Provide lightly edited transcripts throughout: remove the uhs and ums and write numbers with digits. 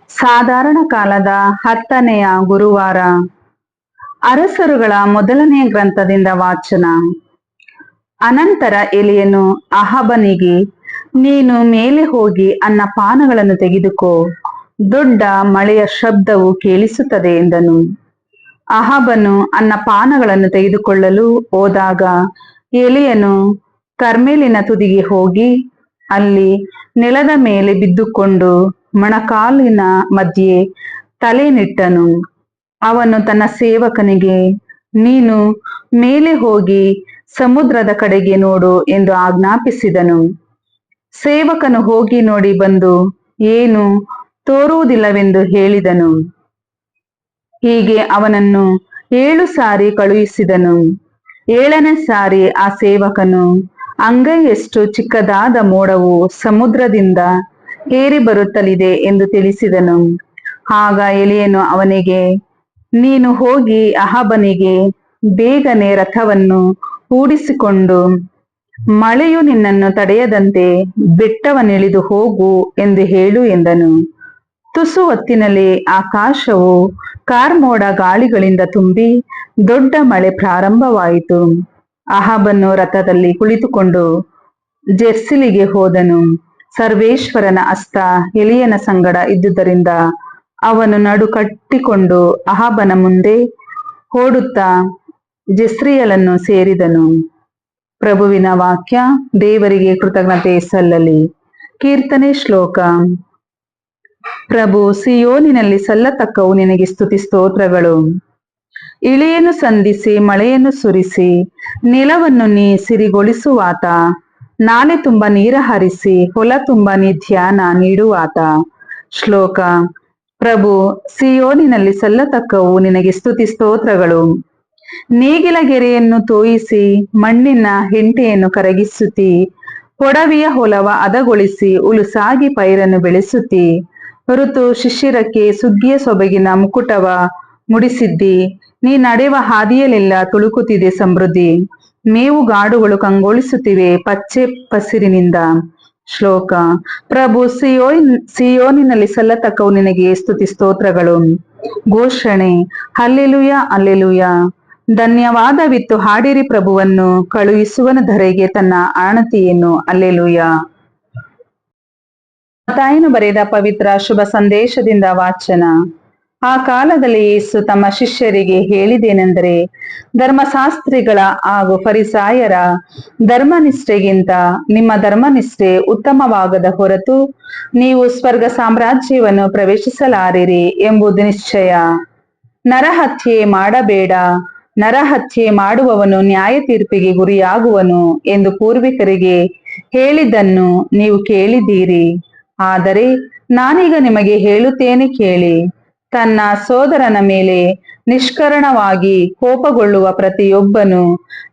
ಸಾಧಾರಣ ಕಾಲದ 10ನೆಯ ಗುರುವಾರ. ಅರಸರುಗಳ ಮೊದಲನೆಯ ಗ್ರಂಥದಿಂದ ವಾಚನ. ಅನಂತರ ಎಲಿಯನು ಅಹಾಬನಿಗೆ, ನೀನು ಮೇಲೆ ಹೋಗಿ ಅನ್ನಪಾನಗಳನ್ನು ತೆಗೆದುಕೋ, ದೊಡ್ಡ ಮಳೆಯ ಶಬ್ದವು ಕೇಳಿಸುತ್ತದೆ ಎಂದನು. ಅಹಾಬನು ಅನ್ನಪಾನಗಳನ್ನು ತೆಗೆದುಕೊಳ್ಳಲು ಹೋದಾಗ ಎಲಿಯನು ಕರ್ಮೇಲಿನ ತುದಿಗೆ ಹೋಗಿ ಅಲ್ಲಿ ನೆಲದ ಮೇಲೆ ಬಿದ್ದುಕೊಂಡು ಮೊಣಕಾಲಿನ ಮಧ್ಯೆ ತಲೆನಿಟ್ಟನು. ಅವನು ತನ್ನ ಸೇವಕನಿಗೆ, ನೀನು ಮೇಲೆ ಹೋಗಿ ಸಮುದ್ರದ ಕಡೆಗೆ ನೋಡು ಎಂದು ಆಜ್ಞಾಪಿಸಿದನು. ಸೇವಕನು ಹೋಗಿ ನೋಡಿ ಬಂದು ಏನು ತೋರುವುದಿಲ್ಲವೆಂದು ಹೇಳಿದನು. ಹೀಗೆ ಅವನನ್ನು 7 ಸಾರಿ ಕಳುಹಿಸಿದನು. 7ನೇ ಸಾರಿ ಆ ಸೇವಕನು, ಅಂಗೈಯಷ್ಟು ಚಿಕ್ಕದಾದ ಮೋಡವು ಸಮುದ್ರದಿಂದ ಏರಿ ಬರುತ್ತಲಿದೆ ಎಂದು ತಿಳಿಸಿದನು. ಆಗ ಎಲಿಯನು ಅವನಿಗೆ, ನೀನು ಹೋಗಿ ಅಹಾಬನಿಗೆ, ಬೇಗನೆ ರಥವನ್ನು ಹೂಡಿಸಿಕೊಂಡು ಮಳೆಯು ನಿನ್ನನ್ನು ತಡೆಯದಂತೆ ಬೆಟ್ಟವನ್ನಿಳಿದು ಹೋಗು ಎಂದು ಹೇಳು ಎಂದನು. ತುಸು ಹೊತ್ತಿನಲ್ಲಿ ಆಕಾಶವು ಕಾರ್ಮೋಡ ಗಾಳಿಗಳಿಂದ ತುಂಬಿ ದೊಡ್ಡ ಮಳೆ ಪ್ರಾರಂಭವಾಯಿತು. ಅಹಾಬನು ರಥದಲ್ಲಿ ಕುಳಿತುಕೊಂಡು ಜೆರ್ಸಿಲಿಗೆ ಹೋದನು. ಸರ್ವೇಶ್ವರನ ಹಸ್ತ ಎಲಿಯನ ಸಂಗಡ ಇದ್ದುದರಿಂದ ಅವನು ನಡು ಕಟ್ಟಿಕೊಂಡು ಅಹಾಬನ ಮುಂದೆ ಓಡುತ್ತಾ ಜೆಸ್ರಿಯಲನ್ನು ಸೇರಿದನು. ಪ್ರಭುವಿನ ವಾಕ್ಯ. ದೇವರಿಗೆ ಕೃತಜ್ಞತೆ ಸಲ್ಲಲಿ. ಕೀರ್ತನೆ ಶ್ಲೋಕ. ಪ್ರಭು, ಸಿಯೋನಿನಲ್ಲಿ ಸಲ್ಲತಕ್ಕವು ನಿನಗೆ ಸ್ತುತಿ ಸ್ತೋತ್ರಗಳು. ಇಳಿಯನ್ನು ಸಂಧಿಸಿ ಮಳೆಯನ್ನು ಸುರಿಸಿ ನೆಲವನ್ನು ನೀ ಸಿರಿಗೊಳಿಸುವಾತ, ನಾಲೆ ತುಂಬ ನೀರ ಹರಿಸಿ ಹೊಲ ತುಂಬ ನೀ ಧ್ಯಾನ ನೀಡುವಾತ. ಶ್ಲೋಕ. ಪ್ರಭು, ಸಿಯೋನಿನಲ್ಲಿ ಸಲ್ಲತಕ್ಕವು ನಿನಗೆ ಸ್ತುತಿ ಸ್ತೋತ್ರಗಳು. ನೇಗಿಲ ಗೆರೆಯನ್ನು ತೋಯಿಸಿ ಮಣ್ಣಿನ ಹೆಂಟೆಯನ್ನು ಕರಗಿಸುತ್ತಿ, ಹೊಡವಿಯ ಹೊಲವ ಹದಗೊಳಿಸಿ ಉಲುಸಾಗಿ ಪೈರನ್ನು ಬೆಳೆಸುತ್ತಿ, ಋತು ಶಿಶಿರಕ್ಕೆ ಸುಗ್ಗಿಯ ಸೊಬಗಿನ ಮುಕುಟವ ಮುಡಿಸಿದ್ದಿ. ನೀ ನಡೆವ ಹಾದಿಯಲ್ಲೆಲ್ಲ ತುಳುಕುತ್ತಿದೆ ಸಮೃದ್ಧಿ, ಮೇವುಗಾಡುಗಳು ಕಂಗೊಳಿಸುತ್ತಿವೆ ಪಚ್ಚೆ ಪಸಿರಿನಿಂದ. ಶ್ಲೋಕ. ಪ್ರಭು, ಸಿಯೋನಿನಲ್ಲಿ ಸಲ್ಲತಕ್ಕವು ನಿನಗೆ ಸ್ತುತಿ ಸ್ತೋತ್ರಗಳು. ಘೋಷಣೆ. Hallelujah, hallelujah. ಧನ್ಯವಾದವಿತ್ತು ಹಾಡಿರಿ ಪ್ರಭುವನ್ನು, ಕಳುಹಿಸುವನ ಧರೆಗೆ ತನ್ನ ಆಣತಿಯನ್ನು. ಹಲ್ಲೆಲೂಯ. ಮತ್ತಾಯನು ಬರೆದ ಪವಿತ್ರ ಶುಭ ಸಂದೇಶದಿಂದ ವಾಚನ. ಆ ಕಾಲದಲ್ಲಿ ಯೇಸು ತಮ್ಮ ಶಿಷ್ಯರಿಗೆ ಹೇಳಿದೇನೆಂದರೆ, ಧರ್ಮಶಾಸ್ತ್ರಿಗಳ ಹಾಗೂ ಫರಿಸಾಯರ ಧರ್ಮನಿಷ್ಠೆಗಿಂತ ನಿಮ್ಮ ಧರ್ಮನಿಷ್ಠೆ ಉತ್ತಮವಾಗದ ಹೊರತು ನೀವು ಸ್ವರ್ಗ ಸಾಮ್ರಾಜ್ಯವನ್ನು ಪ್ರವೇಶಿಸಲಾರಿರಿ ಎಂಬುದು ನಿಶ್ಚಯ. ನರಹತ್ಯೆ ಮಾಡಬೇಡ, ನರಹತ್ಯೆ ಮಾಡುವವನು ನ್ಯಾಯ ತೀರ್ಪಿಗೆ ಗುರಿಯಾಗುವನು ಎಂದು ಪೂರ್ವಿಕರಿಗೆ ಹೇಳಿದ್ದನ್ನು ನೀವು ಕೇಳಿದ್ದೀರಿ. ಆದರೆ ನಾನೀಗ ನಿಮಗೆ ಹೇಳುತ್ತೇನೆ ಕೇಳಿ. ತನ್ನ ಸೋದರನ ಮೇಲೆ ನಿಷ್ಕರಣವಾಗಿ ಕೋಪಗೊಳ್ಳುವ ಪ್ರತಿಯೊಬ್ಬನು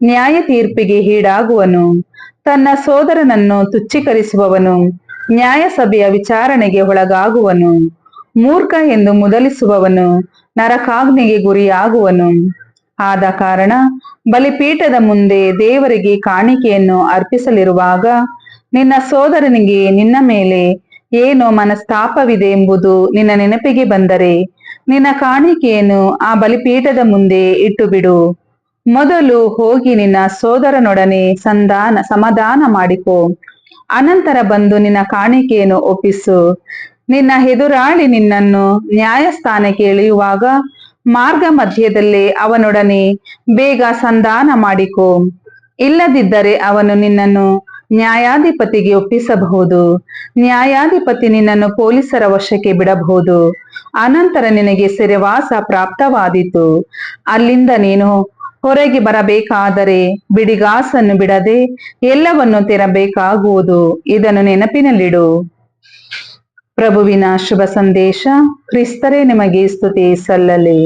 ನ್ಯಾಯ ತೀರ್ಪಿಗೆ ಈಡಾಗುವನು. ತನ್ನ ಸೋದರನನ್ನು ತುಚ್ಛೀಕರಿಸುವವನು ನ್ಯಾಯಸಭೆಯ ವಿಚಾರಣೆಗೆ ಒಳಗಾಗುವನು. ಮೂರ್ಖ ಎಂದು ಮುದಲಿಸುವವನು ನರಕಾಗ್ನಿಗೆ ಗುರಿಯಾಗುವನು. ಆದ ಕಾರಣ ಬಲಿಪೀಠದ ಮುಂದೆ ದೇವರಿಗೆ ಕಾಣಿಕೆಯನ್ನು ಅರ್ಪಿಸಲಿರುವಾಗ ನಿನ್ನ ಸೋದರನಿಗೆ ನಿನ್ನ ಮೇಲೆ ಏನೋ ಮನಸ್ತಾಪವಿದೆ ಎಂಬುದು ನಿನ್ನ ನೆನಪಿಗೆ ಬಂದರೆ ನಿನ್ನ ಕಾಣಿಕೆಯನ್ನು ಆ ಬಲಿಪೀಠದ ಮುಂದೆ ಇಟ್ಟು ಬಿಡು. ಮೊದಲು ಹೋಗಿ ನಿನ್ನ ಸೋದರನೊಡನೆ ಸಮಾಧಾನ ಮಾಡಿಕೊ, ಅನಂತರ ಬಂದು ನಿನ್ನ ಕಾಣಿಕೆಯನ್ನು ಒಪ್ಪಿಸು. ನಿನ್ನ ಎದುರಾಳಿ ನಿನ್ನನ್ನು ನ್ಯಾಯಸ್ಥಾನಕ್ಕೆ ಎಳೆಯುವಾಗ ಮಾರ್ಗ ಮಧ್ಯದಲ್ಲೇ ಅವನೊಡನೆ ಬೇಗ ಸಂಧಾನ ಮಾಡಿಕೊ. ಇಲ್ಲದಿದ್ದರೆ ಅವನು ನಿನ್ನನ್ನು ನ್ಯಾಯಾಧಿಪತಿಗೆ ಒಪ್ಪಿಸಬಹುದು. ನ್ಯಾಯಾಧಿಪತಿ ನಿನ್ನನ್ನು ಪೊಲೀಸರ ವಶಕ್ಕೆ ಬಿಡಬಹುದು. ಅನಂತರ ನಿನಗೆ ಸೆರೆವಾಸ ಪ್ರಾಪ್ತವಾದೀತು. ಅಲ್ಲಿಂದ ನೀನು ಹೊರಗೆ ಬರಬೇಕಾದರೆ ಬಿಡಿಗಾಸನ್ನು ಬಿಡದೆ ಎಲ್ಲವನ್ನು ತೆರಬೇಕಾಗುವುದು. ಇದನ್ನು ನೆನಪಿನಲ್ಲಿಡು. ಪ್ರಭುವಿನ ಶುಭ ಸಂದೇಶ. ಕ್ರಿಸ್ತರೇ ನಿಮಗೆ ಸ್ತುತಿ ಸಲ್ಲಲಿ.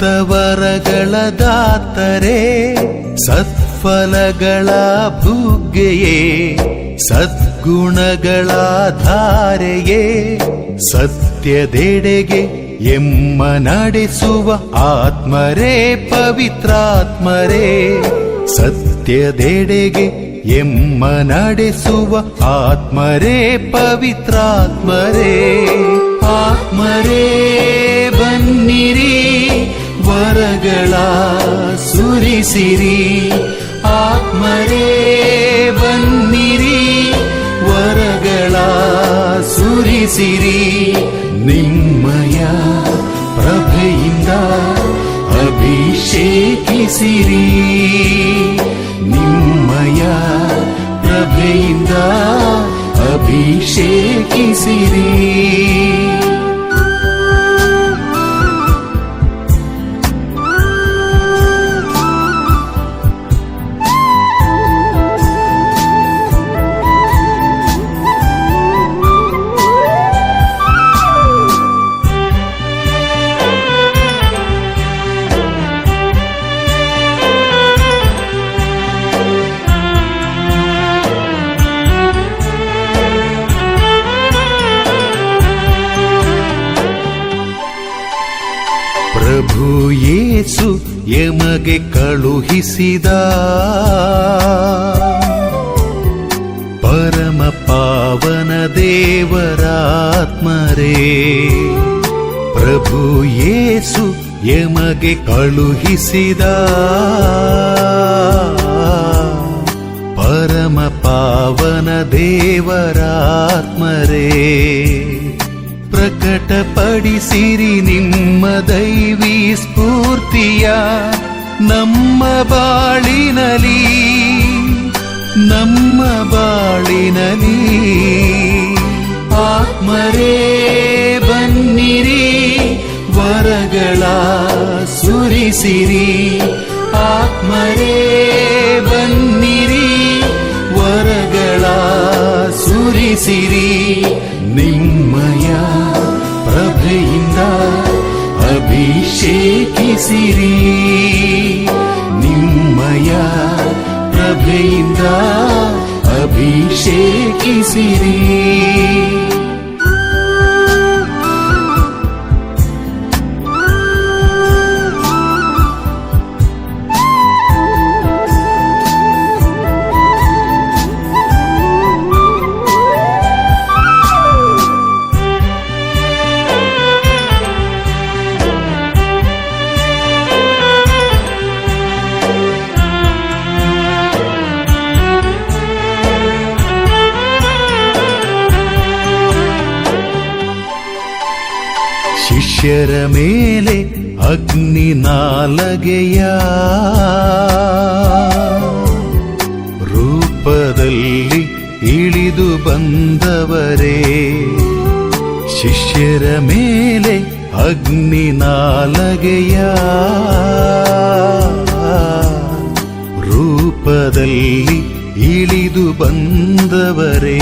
ಸಪ್ತವರಗಳ ದಾತರೇ, ಸತ್ಫಲಗಳ ಭುಗ್ಗೆಯೇ, ಸದ್ಗುಣಗಳ ಧಾರೆಯೇ, ಸತ್ಯದೆಡೆಗೆ ಎಮ್ಮ ನಡೆಸುವ ಆತ್ಮರೇ ಪವಿತ್ರಾತ್ಮರೇ, ಸತ್ಯದೆಡೆಗೆ ಎಮ್ಮ ನಡೆಸುವ ಆತ್ಮರೇ ಪವಿತ್ರಾತ್ಮರೇ. ಆತ್ಮರೇ ಬನ್ನಿರಿ, ವರಗಳ ಸುರಿಸಿರಿ. ಆತ್ಮರೇ ಬನ್ನಿರಿ, ವರಗಳ ಸುರಿಸಿರಿ. ನಿಮ್ಮಯ ಪ್ರಭೆಯಿಂದ ಅಭಿಷೇಕಿಸಿರಿ. ನಿಮ್ಮಯ ಪ್ರಭೆಯಿಂದ ಅಭಿಷೇಕಿಸಿರಿ. ಪ್ರಭು ಯೇಸು ಎಮಗೆ ಕಳುಹಿಸಿದ ಪರಮ ಪಾವನ ದೇವರಾತ್ಮರೇ. ಪ್ರಭು ಯೇಸು ಎಮಗೆ ಕಳುಹಿಸಿದ ಪರಮ ಪಾವನ ದೇವರಾತ್ಮರೇ. ಪ್ರಕಟಪಡಿಸಿರಿ ನಿಮ್ಮ ದೈವಿ ಸ್ಫೂರ್ತಿಯ ನಮ್ಮ ಬಾಳಿನಲಿ, ನಮ್ಮ ಬಾಳಿನಲಿ. ಆತ್ಮರೇ ಬನ್ನಿರಿ, ವರಗಳ ಸುರಿಸಿರಿ. ಆತ್ಮರೇ ಬನ್ನಿರಿ, ವರಗಳ ಸುರಿಸಿರಿ. ನಿಮ್ಮಯ ಪ್ರಭೆಯಿಂದ ಅಭಿಷೇಕಿಸಿರಿ. ನಿಮ್ಮಯ ಪ್ರಭೆಯಿಂದ ಅಭಿಷೇಕಿಸಿರಿ. ಶಿಷ್ಯರ ಮೇಲೆ ಅಗ್ನಿ ನಾಲಗೆಯ ರೂಪದಲ್ಲಿ ಇಳಿದು ಬಂದವರೇ. ಶಿಷ್ಯರ ಮೇಲೆ ಅಗ್ನಿ ನಾಲಗೆಯ ರೂಪದಲ್ಲಿ ಇಳಿದು ಬಂದವರೇ.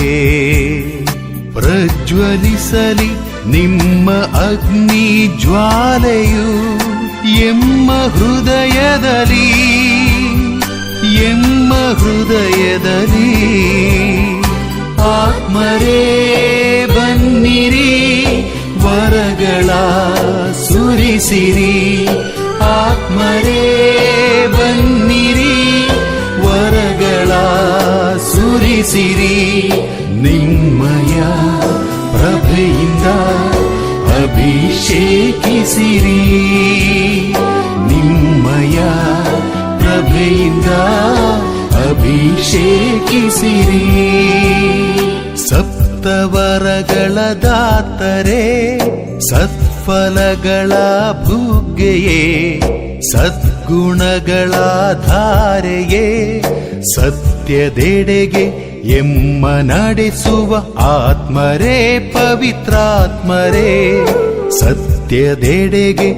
ಪ್ರಜ್ವಲಿಸಲಿ ನಿಮ್ಮ ಅಗ್ನಿ ಜ್ವಾಲೆಯು ಎಮ್ಮ ಹೃದಯದಲ್ಲಿ, ಎಮ್ಮ ಹೃದಯದಲ್ಲಿ. ಆತ್ಮರೇ ಬನ್ನಿರಿ, ವರಗಳ ಸುರಿಸಿರಿ. ಆತ್ಮರೇ ಬನ್ನಿರಿ, ವರಗಳ ಸುರಿಸಿರಿ. ನಿಮ್ಮಯ ಪ್ರಭೆಯಿಂದ ಅಭಿಷೇಕಿಸಿರಿ. ನಿಮ್ಮಯ ಪ್ರಭೆಯಿಂದ ಅಭಿಷೇಕಿಸಿರಿ. ಸಪ್ತವರಗಳ ದಾತರೇ, ಸತ್ಫಲಗಳ ಭುಗ್ಗೆಯೇ, ಸದ್ಗುಣಗಳ ಧಾರೆಯೇ, ಸತ್ಯದೆಡೆಗೆ ಎಮ್ಮ ನಡೆಸುವ ಆತ್ಮರೇ ಪವಿತ್ರಾತ್ಮರೇ. ಸತ್ಯದೆಡೆಗೆ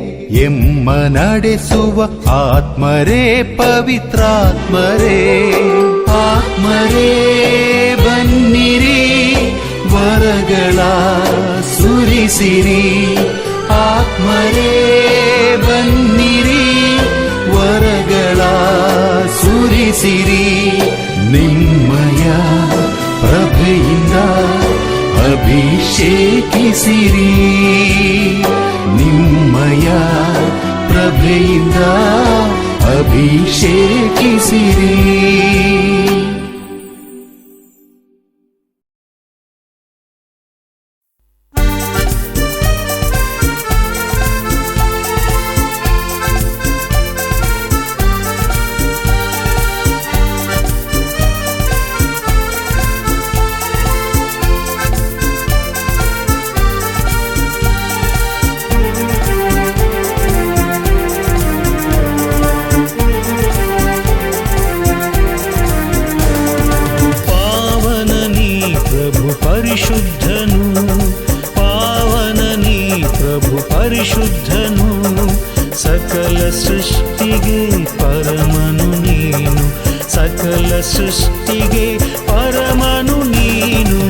ಎಮ್ಮ ನಡೆಸುವ ಆತ್ಮರೇ ಪವಿತ್ರಾತ್ಮರೇ. ಆತ್ಮರೇ ಬನ್ನಿರಿ, ವರಗಳ ಸುರಿಸಿರಿ. ಆತ್ಮರೇ ಬನ್ನಿರಿ, ಪ್ರಭೆಯಿಂದ ಅಭಿಷೇಕಿಸಿರಿ, ನಿಮ್ಮಯ ಪ್ರಭೆಯಿಂದ ಅಭಿಷೇಕಿಸಿರಿ. ಪರಿಶುದ್ಧನು, ಪಾವನನಿ ಪ್ರಭು ಪರಿಶುದ್ಧನು, ಸಕಲ ಸೃಷ್ಟಿಗೆ ಪರಮನು ನೀನು, ಸಕಲ ಸೃಷ್ಟಿಗೆ ಪರಮನು ನೀನು.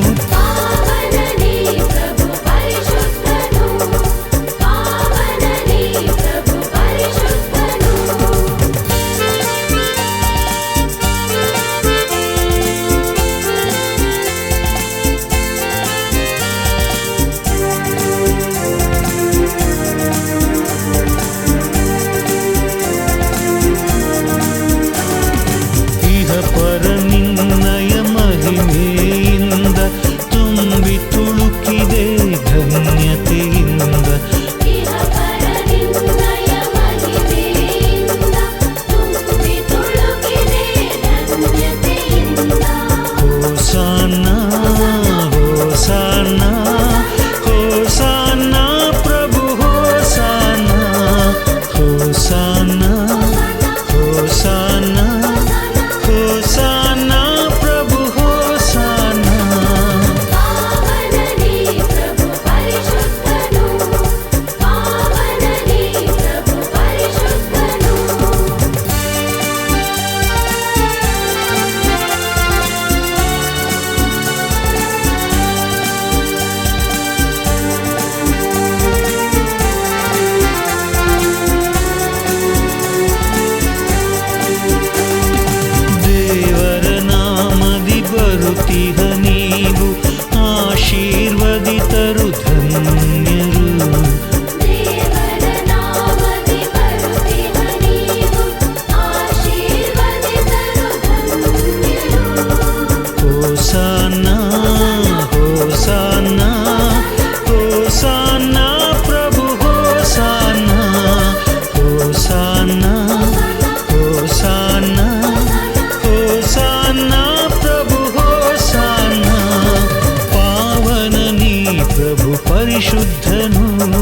ಪರಿಶುದ್ಧನು,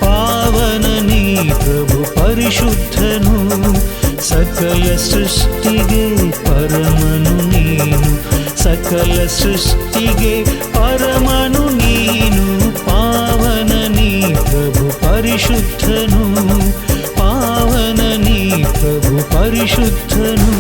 ಪಾವನನಿ ಪ್ರಭು ಪರಿಶುದ್ಧನು, ಸಕಲ ಸೃಷ್ಟಿಗೆ ಪರಮನು ನೀನು, ಸಕಲ ಸೃಷ್ಟಿಗೆ ಪರಮನು ನೀನು. ಪಾವನನಿ ಪ್ರಭು ಪರಿಶುದ್ಧನು, ಪಾವನನಿ ಪ್ರಭು ಪರಿಶುದ್ಧನು.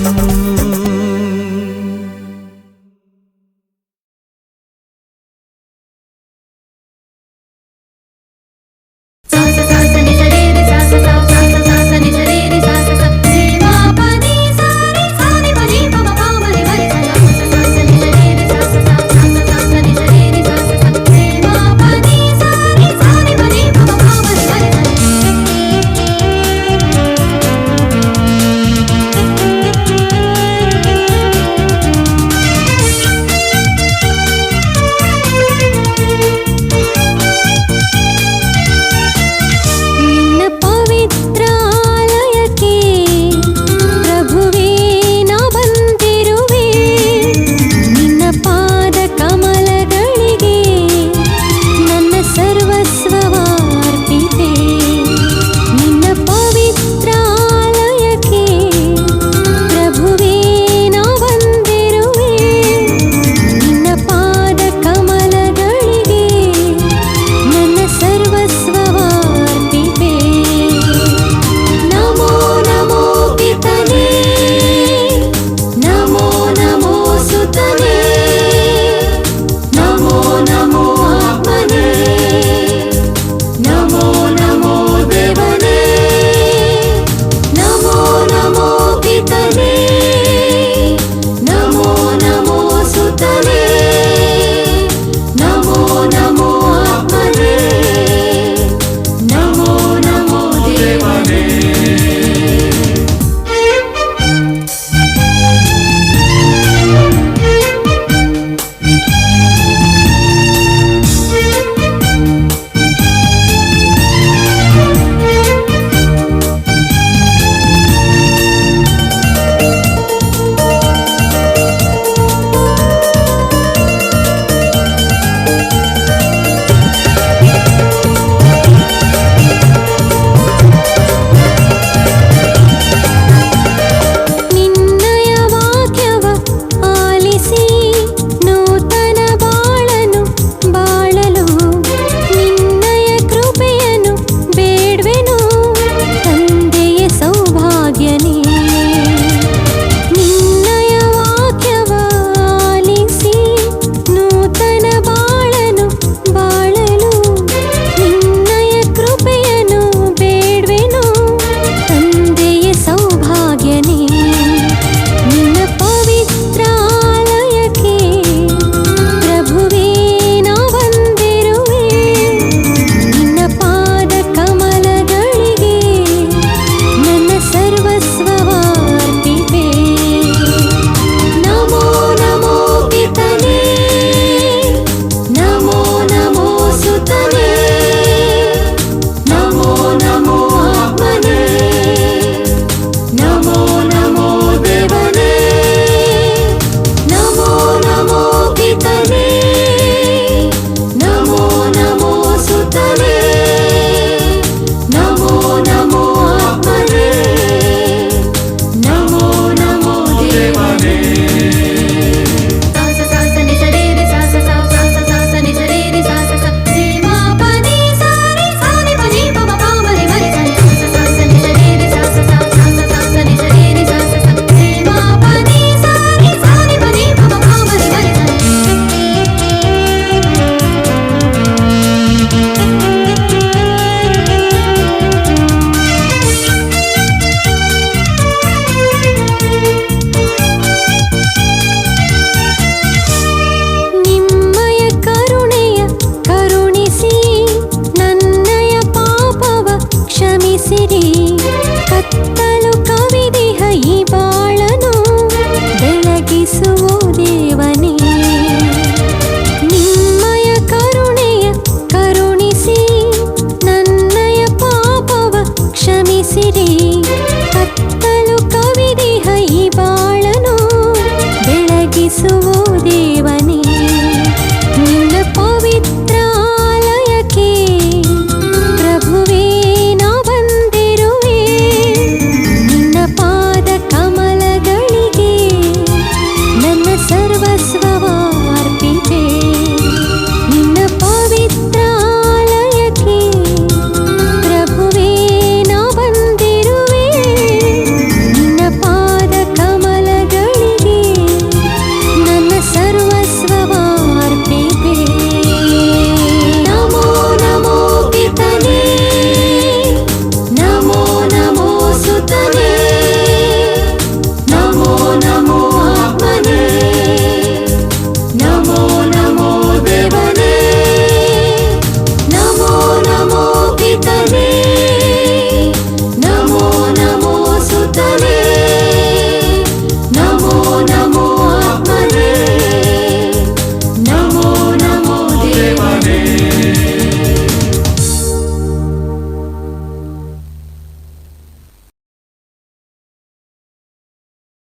ದೇವನೇ